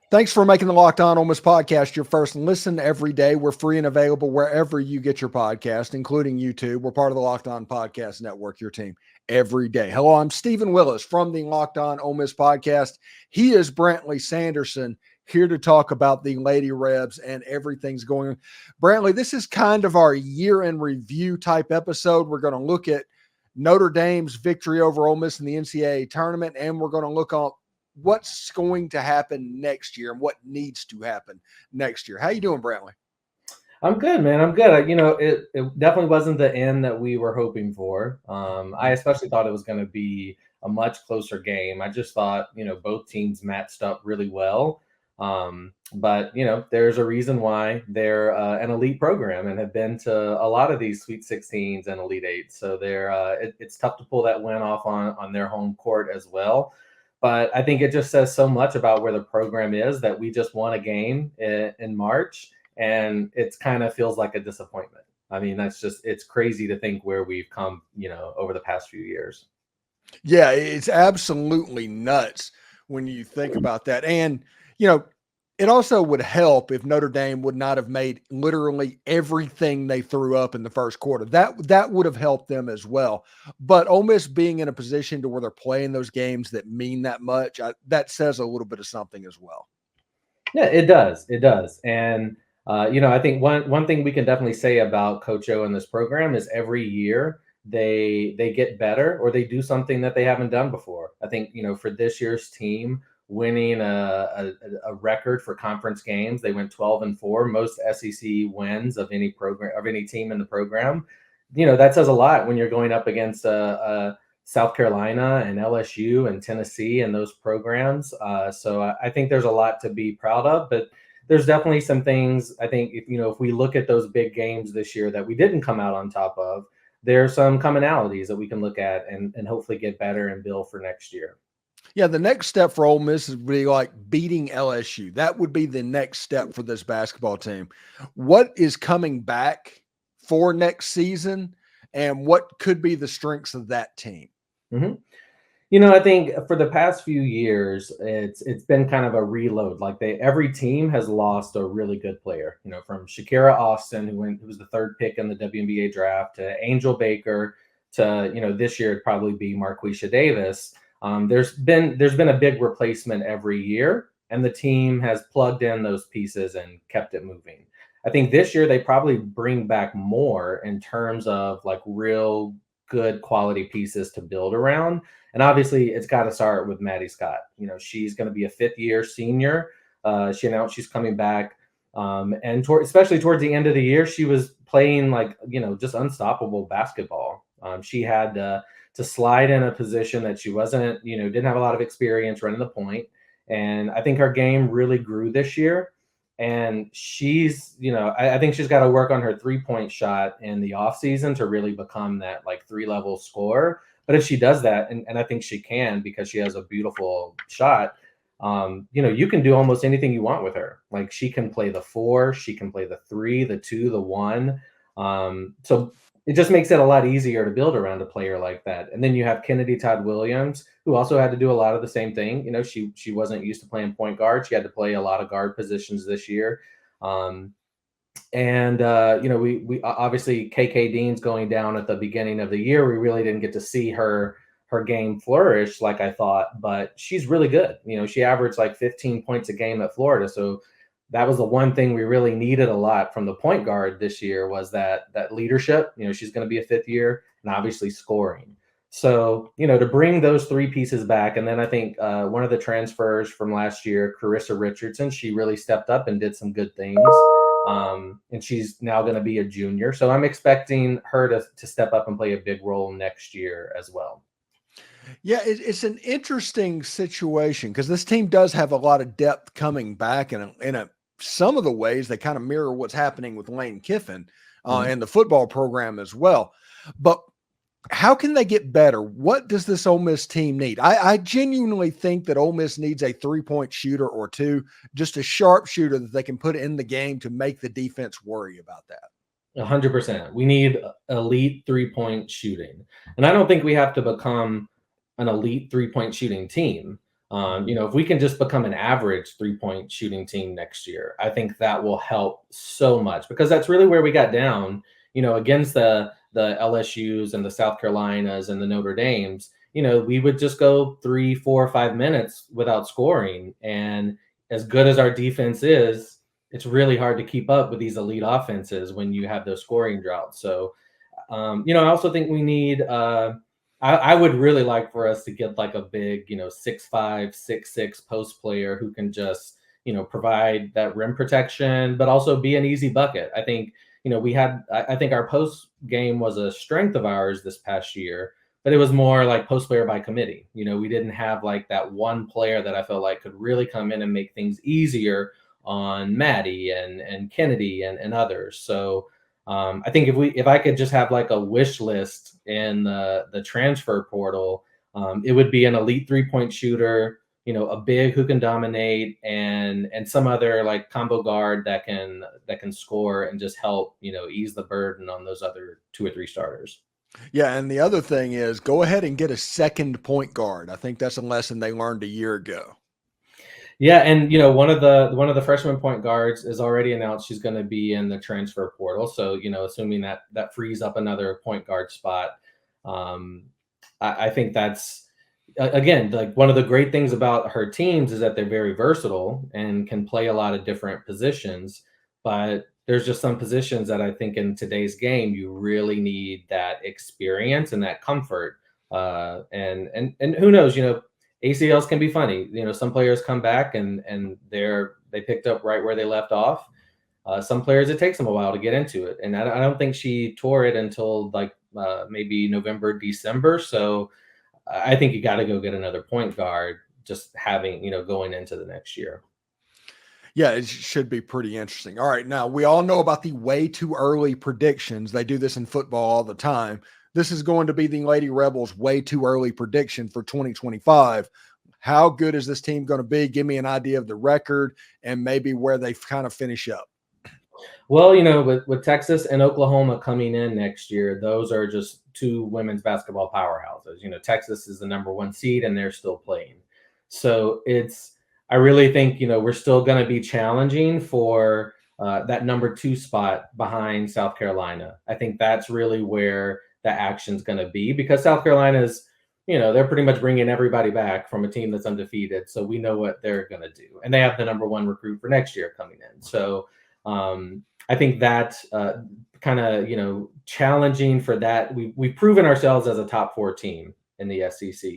Thanks for making the Locked On Ole Miss podcast your first listen every day. We're free and available wherever you get your podcast, including YouTube. We're part of the Locked On Podcast Network, your team every day. Hello, I'm Stephen Willis from the Locked On Ole Miss podcast. He is Brantley Sanderson, here to talk about the Lady Rebs and everything's going on. Brantley, this is kind of our year in review type episode. We're going to look at Notre Dame's victory over Ole Miss in the NCAA tournament, and we're going to look at what's going to happen next year and what needs to happen next year. How you doing, Brantley? I'm good, man. I'm good. It definitely wasn't the end that we were hoping for. I especially thought it was going to be a much closer game. I just thought, both teams matched up really well. But there's a reason why they're an elite program and have been to a lot of these Sweet 16s and Elite Eights. So it's tough to pull that win off on their home court as well. But I think it just says so much about where the program is that we just won a game in March, and it kind of feels like a disappointment. I mean, it's crazy to think where we've come, over the past few years. Yeah, it's absolutely nuts when you think about that. And, it also would help if Notre Dame would not have made literally everything they threw up in the first quarter. That would have helped them as well. But Ole Miss being in a position to where they're playing those games that mean that much, that says a little bit of something as well. Yeah, it does. It does. And, I think one thing we can definitely say about Coach O in this program is every year they get better or they do something that they haven't done before. I think, for this year's team, winning a record for conference games. They went 12-4, most SEC wins of any program, of any team in the program. That says a lot when you're going up against South Carolina and LSU and Tennessee and those programs. So I think there's a lot to be proud of, but there's definitely some things I think, if we look at those big games this year that we didn't come out on top of, there's some commonalities that we can look at and hopefully get better and build for next year. Yeah, the next step for Ole Miss would be like beating LSU. That would be the next step for this basketball team. What is coming back for next season, and what could be the strengths of that team? Mm-hmm. I think for the past few years, it's been kind of a reload. Like every team has lost a really good player. From Shakira Austin, who was the third pick in the WNBA draft, to Angel Baker, to this year it'd probably be Marquisha Davis. There's been a big replacement every year, and the team has plugged in those pieces and kept it moving. I think this year they probably bring back more in terms of like real good quality pieces to build around. And obviously it's got to start with Maddie Scott. She's going to be a fifth-year senior. She announced she's coming back. And especially towards the end of the year, she was playing like, just unstoppable basketball. She had to slide in a position that she wasn't, didn't have a lot of experience running the point. And I think her game really grew this year. And she's, I think she's got to work on her 3-point shot in the offseason to really become that like 3-level scorer. But if she does that, and I think she can because she has a beautiful shot, you can do almost anything you want with her. Like she can play the 4, she can play the 3, the 2, the 1. So it just makes it a lot easier to build around a player like that. And then you have Kennedy Todd Williams, who also had to do a lot of the same thing. She wasn't used to playing point guard. She had to play a lot of guard positions this year. We obviously KK Dean's going down at the beginning of the year. We really didn't get to see her game flourish like I thought, but she's really good. She averaged like 15 points a game at Florida. So that was the one thing we really needed a lot from the point guard this year was that leadership. She's going to be a fifth year, and obviously scoring. So, to bring those 3 pieces back. And then I think one of the transfers from last year, Carissa Richardson, she really stepped up and did some good things. And she's now going to be a junior. So I'm expecting her to step up and play a big role next year as well. Yeah, it's an interesting situation because this team does have a lot of depth coming back in some of the ways they kind of mirror what's happening with Lane Kiffin and the football program as well. But how can they get better? What does this Ole Miss team need? I genuinely think that Ole Miss needs a 3-point shooter or 2, just a sharp shooter that they can put in the game to make the defense worry about that. 100%. We need elite 3-point shooting. And I don't think we have to become an elite 3-point shooting team. If we can just become an average 3-point shooting team next year, I think that will help so much, because that's really where we got down, against the LSUs and the South Carolinas and the Notre Dames. We would just go 3, 4, 5 minutes without scoring. And as good as our defense is, it's really hard to keep up with these elite offenses when you have those scoring droughts. So, I also think we need, I would really like for us to get like a big, 6'5", 6'6" post player who can just, provide that rim protection, but also be an easy bucket. I think, I think our post game was a strength of ours this past year, but it was more like post player by committee. We didn't have like that one player that I felt like could really come in and make things easier on Maddie and Kennedy and others. So I think if I could just have like a wish list in the transfer portal, it would be an elite 3-point shooter, a big who can dominate, and some other like combo guard that can score and just help, ease the burden on those other 2 or 3 starters. Yeah, and the other thing is go ahead and get a second point guard. I think that's a lesson they learned a year ago. Yeah, and one of the freshman point guards is already announced she's going to be in the transfer portal. So assuming that frees up another point guard spot, I think that's, again, like one of the great things about her teams is that they're very versatile and can play a lot of different positions. But there's just some positions that I think in today's game you really need that experience and that comfort. And who knows, ACLs can be funny. Some players come back and they picked up right where they left off. Some players, it takes them a while to get into it. And I don't think she tore it until like maybe November, December. So I think you got to go get another point guard, just having, going into the next year. Yeah, it should be pretty interesting. All right. Now, we all know about the way too early predictions. They do this in football all the time. This is going to be the Lady Rebels way too early prediction for 2025. How good is this team going to be? Give me an idea of the record and maybe where they kind of finish up. Well, with Texas and Oklahoma coming in next year, those are just 2 women's basketball powerhouses. Texas is the number 1 seed and they're still playing. So I really think, we're still going to be challenging for that number 2 spot behind South Carolina. I think that's really where the action's going to be, because South Carolina's, they're pretty much bringing everybody back from a team that's undefeated. So we know what they're going to do. And they have the number 1 recruit for next year coming in. So I think that kind of, challenging for that. We've proven ourselves as a top 4 team in the SEC.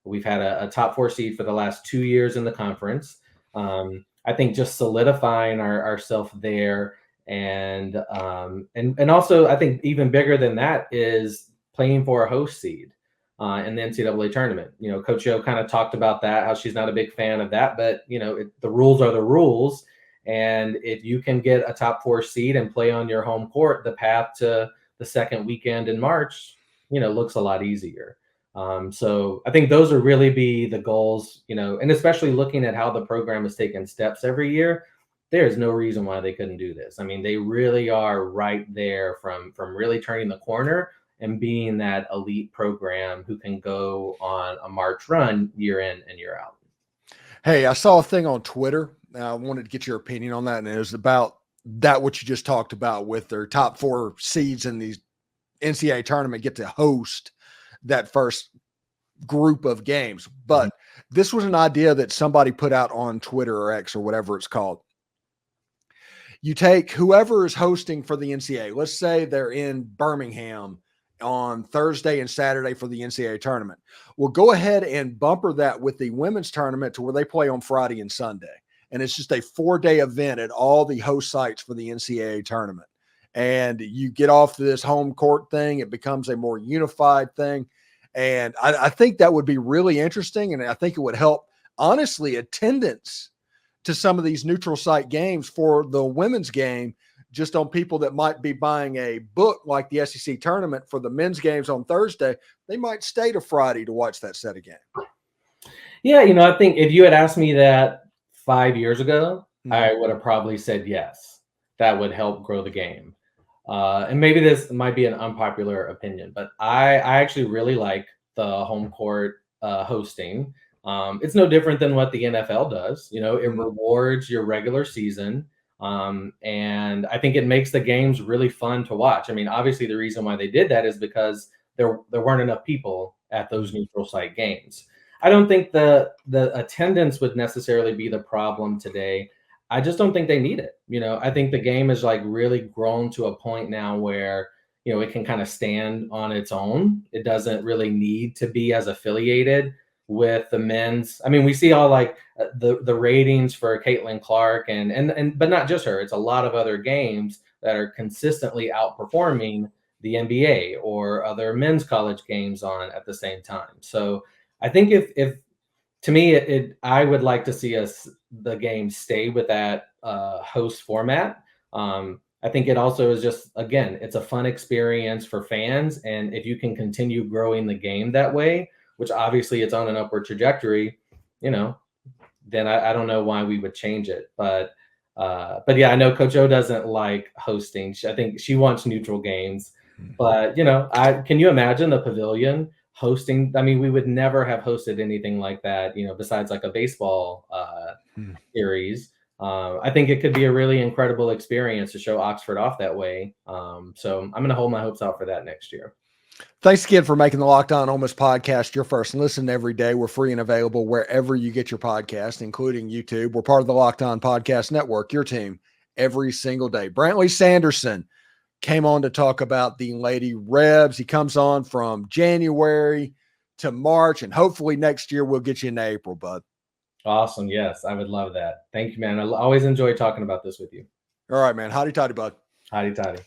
We've had a top 4 seed for the last 2 years in the conference. I think just solidifying ourselves there. And also I think even bigger than that is playing for a host seed in the NCAA tournament. Coach O kind of talked about that, how she's not a big fan of that, but the rules are the rules. And if you can get a top 4 seed and play on your home court, the path to the second weekend in March, looks a lot easier. So I think those will really be the goals, and especially looking at how the program has taken steps every year, there's no reason why they couldn't do this. I mean, they really are right there from really turning the corner and being that elite program who can go on a March run year in and year out. Hey, I saw a thing on Twitter. I wanted to get your opinion on that. And it was about that, what you just talked about with their top 4 seeds in the NCAA tournament get to host that first group of games. But this was an idea that somebody put out on Twitter or X or whatever it's called. You take whoever is hosting for the NCAA. Let's say they're in Birmingham on Thursday and Saturday for the NCAA tournament. Well, go ahead and bumper that with the women's tournament to where they play on Friday and Sunday. And it's just a 4-day event at all the host sites for the NCAA tournament. And you get off this home court thing. It becomes a more unified thing. And I think that would be really interesting. And I think it would help, honestly, attendance to some of these neutral site games for the women's game, just on people that might be buying a book like the SEC tournament for the men's games on Thursday. They might stay to Friday to watch that set again. Yeah. I think if you had asked me that 5 years ago, I would have probably said yes, that would help grow the game. And maybe this might be an unpopular opinion, but I actually really like the home court hosting. It's no different than what the NFL does. You know, it rewards your regular season. And I think it makes the games really fun to watch. I mean, obviously the reason why they did that is because there weren't enough people at those neutral site games. I don't think the attendance would necessarily be the problem today. I just don't think they need it. You know, I think the game is like really grown to a point now where, you know, it can kind of stand on its own. It doesn't really need to be as affiliated with the men's. I mean, we see all like the ratings for Caitlin Clark and but not just her. It's a lot of other games that are consistently outperforming the NBA or other men's college games on at the same time. So I think if to me, I would like to see the game stay with that host format. I think it also is just, again, it's a fun experience for fans. And if you can continue growing the game that way, which obviously it's on an upward trajectory, you know, then I don't know why we would change it. But yeah, I know Coach O doesn't like hosting. I think she wants neutral games. But, you know, can you imagine the Pavilion hosting? I mean, we would never have hosted anything like that, you know, besides like a baseball series. I think it could be a really incredible experience to show Oxford off that way. So I'm going to hold my hopes out for that next year. Thanks again for making the Locked On Ole Miss podcast your first listen every day. We're free and available wherever you get your podcast, including YouTube. We're part of the Locked On Podcast Network, your team every single day. Brantley Sanderson came on to talk about the Lady Rebs. He comes on from January to March, and hopefully next year we'll get you into April, bud. Awesome. Yes, I would love that. Thank you, man. I always enjoy talking about this with you. All right, man. Howdy toddy, bud. Howdy toddy.